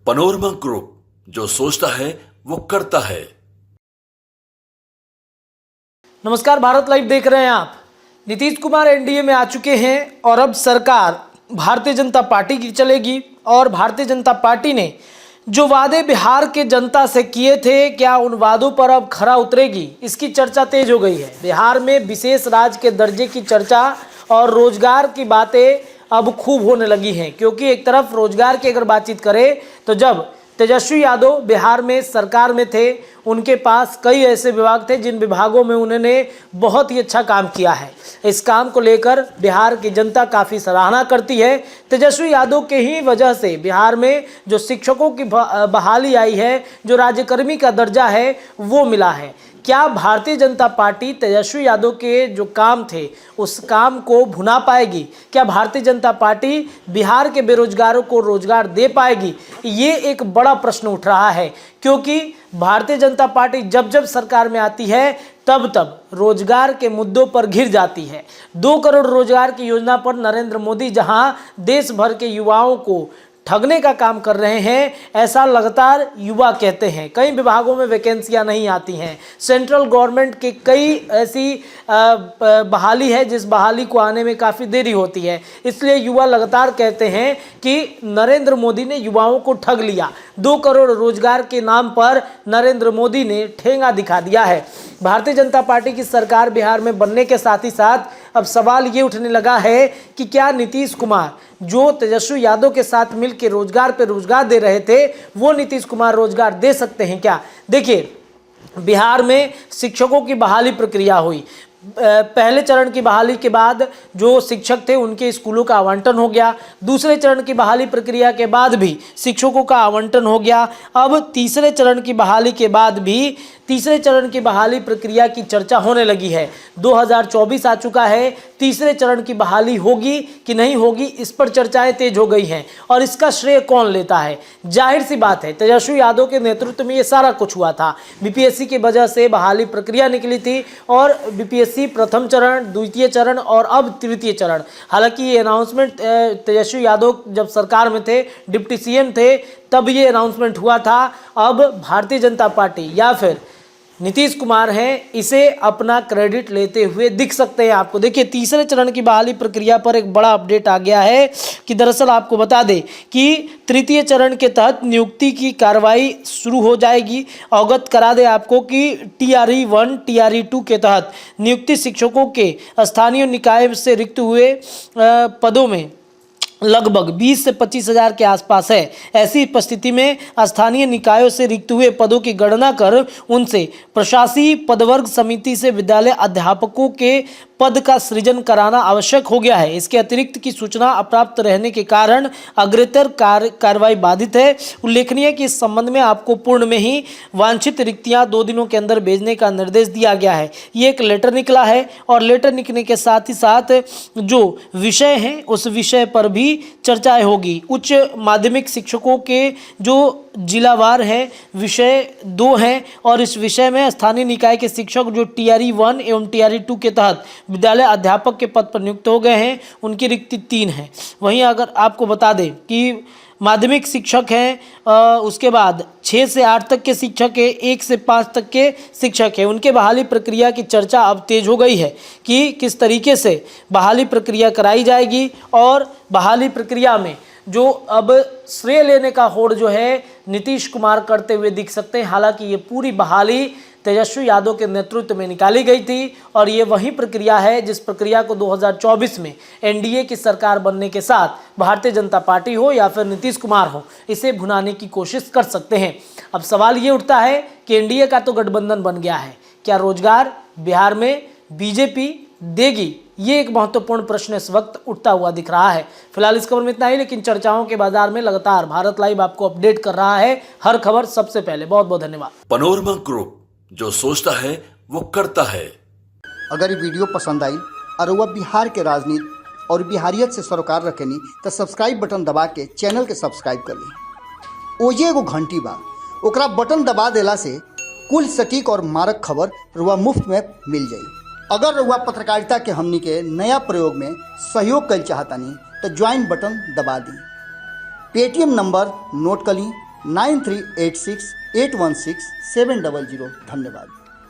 Panorama group, जो सोचता है वो करता है। नमस्कार, भारत लाइव देख रहे हैं आप। नीतीश कुमार एनडीए में आ चुके हैं और अब सरकार भारतीय जनता पार्टी की चलेगी। और भारतीय जनता पार्टी ने जो वादे बिहार के जनता से किए थे, क्या उन वादों पर अब खरा उतरेगी, इसकी चर्चा तेज हो गई है। बिहार में विशेष राज्य के दर्जे की चर्चा और रोजगार की बातें अब खूब होने लगी हैं, क्योंकि एक तरफ रोजगार की अगर बातचीत करें तो जब तेजस्वी यादव बिहार में सरकार में थे, उनके पास कई ऐसे विभाग थे जिन विभागों में उन्होंने बहुत ही अच्छा काम किया है। इस काम को लेकर बिहार की जनता काफ़ी सराहना करती है। तेजस्वी यादव के ही वजह से बिहार में जो शिक्षकों की बहाली आई है, जो राज्यकर्मी का दर्जा है वो मिला है। क्या भारतीय जनता पार्टी तेजस्वी यादव के जो काम थे उस काम को भुना पाएगी? क्या भारतीय जनता पार्टी बिहार के बेरोजगारों को रोजगार दे पाएगी? ये एक बड़ा प्रश्न उठ रहा है, क्योंकि भारतीय जनता पार्टी जब जब सरकार में आती है तब तब रोजगार के मुद्दों पर घिर जाती है। 2 करोड़ रोजगार की योजना पर नरेंद्र मोदी जहां देश भर के युवाओं को ठगने का काम कर रहे हैं, ऐसा लगातार युवा कहते हैं। कई विभागों में वैकेंसियां नहीं आती हैं। सेंट्रल गवर्नमेंट के कई ऐसी बहाली है जिस बहाली को आने में काफ़ी देरी होती है। इसलिए युवा लगातार कहते हैं कि नरेंद्र मोदी ने युवाओं को ठग लिया। 2 करोड़ रोजगार के नाम पर नरेंद्र मोदी ने ठेंगा दिखा दिया है। भारतीय जनता पार्टी की सरकार बिहार में बनने के साथ ही साथ अब सवाल ये उठने लगा है कि क्या नीतीश कुमार, जो तेजस्वी यादव के साथ मिलकर रोजगार पे रोजगार दे रहे थे, वो नीतीश कुमार रोजगार दे सकते हैं क्या? देखिए, बिहार में शिक्षकों की बहाली प्रक्रिया हुई। पहले चरण की बहाली के बाद जो शिक्षक थे उनके स्कूलों का आवंटन हो गया। दूसरे चरण की बहाली प्रक्रिया के बाद भी शिक्षकों का आवंटन हो गया। अब तीसरे चरण की बहाली के बाद भी तीसरे चरण की बहाली प्रक्रिया की चर्चा होने लगी है। 2024 आ चुका है, तीसरे चरण की बहाली होगी कि नहीं होगी, इस पर चर्चाएं तेज हो गई हैं। और इसका श्रेय कौन लेता है? जाहिर सी बात है, तेजस्वी यादव के नेतृत्व में ये सारा कुछ हुआ था। बीपीएससी की वजह से बहाली प्रक्रिया निकली थी और बीपीएससी प्रथम चरण, द्वितीय चरण और अब तृतीय चरण। हालांकि ये अनाउंसमेंट तेजस्वी यादव जब सरकार में थे, डिप्टी सीएम थे, तब ये अनाउंसमेंट हुआ था। अब भारतीय जनता पार्टी या फिर नीतीश कुमार हैं, इसे अपना क्रेडिट लेते हुए दिख सकते हैं आपको। देखिए, तीसरे चरण की बहाली प्रक्रिया पर एक बड़ा अपडेट आ गया है कि दरअसल आपको बता दें कि तृतीय चरण के तहत नियुक्ति की कार्रवाई शुरू हो जाएगी। अवगत करा दें आपको कि TRE 1, TRE 2 के तहत नियुक्ति शिक्षकों के स्थानीय निकाय से रिक्त हुए पदों में लगभग 20 से 25 हज़ार के आसपास है। ऐसी परिस्थिति में स्थानीय निकायों से रिक्त हुए पदों की गणना कर उनसे प्रशासकीय पदवर्ग समिति से विद्यालय अध्यापकों के पद का सृजन कराना आवश्यक हो गया है। इसके अतिरिक्त की सूचना अप्राप्त रहने के कारण अग्रेतर कार्रवाई बाधित है। उल्लेखनीय है कि इस संबंध में आपको पूर्ण में ही वांछित रिक्तियां 2 दिनों के अंदर भेजने का निर्देश दिया गया है। ये एक लेटर निकला है और लेटर निकलने के साथ ही साथ जो विषय हैं उस विषय पर भी चर्चाएं होगी। उच्च माध्यमिक शिक्षकों के जो जिलावार है विषय 2 हैं और इस विषय में स्थानीय निकाय के शिक्षक जो TRE 1 एवं TRE 2 के तहत विद्यालय अध्यापक के पद पर नियुक्त हो गए हैं, उनकी रिक्ति 3 है। वहीं अगर आपको बता दें कि माध्यमिक शिक्षक हैं, उसके बाद 6 से 8 तक के शिक्षक है, 1 से 5 तक के शिक्षक है, उनके बहाली प्रक्रिया की चर्चा अब तेज हो गई है कि किस तरीके से बहाली प्रक्रिया कराई जाएगी। और बहाली प्रक्रिया में जो अब श्रेय लेने का होड़ जो है नीतीश कुमार करते हुए दिख सकते हैं। हालांकि ये पूरी बहाली तेजस्वी यादव के नेतृत्व में निकाली गई थी और ये वही प्रक्रिया है जिस प्रक्रिया को 2024 में एनडीए की सरकार बनने के साथ भारतीय जनता पार्टी हो या फिर नीतीश कुमार हो, इसे भुनाने की कोशिश कर सकते हैं। अब सवाल ये उठता है कि एनडीए का तो गठबंधन बन गया है, क्या रोजगार बिहार में बीजेपी देगी? ये एक महत्वपूर्ण प्रश्न इस वक्त उठता हुआ दिख रहा है। फिलहाल इस खबर में इतना ही, लेकिन चर्चाओं के बाजार में लगातार भारत लाइव आपको अपडेट कर रहा है, हर खबर सबसे पहले। बहुत बहुत धन्यवाद। पनोरमा ग्रुप, जो सोचता है वो करता है। अगर ये वीडियो पसंद आई और वह बिहार के राजनीति और बिहारियत से सरोकार रखेनी तो सब्सक्राइब बटन दबा के चैनल के सब्सक्राइब कर ली। ओजे एगो घंटी बा, ओकरा बटन दबा देला से कुल सटीक और मारक खबर रुआ मुफ्त में मिल जाई। अगर रुआ पत्रकारिता के हमनी के नया प्रयोग में सहयोग कर चाहतानी तो ज्वाइन बटन दबा दी। पेटीएम नंबर नोट कर ली 9386816700। धन्यवाद।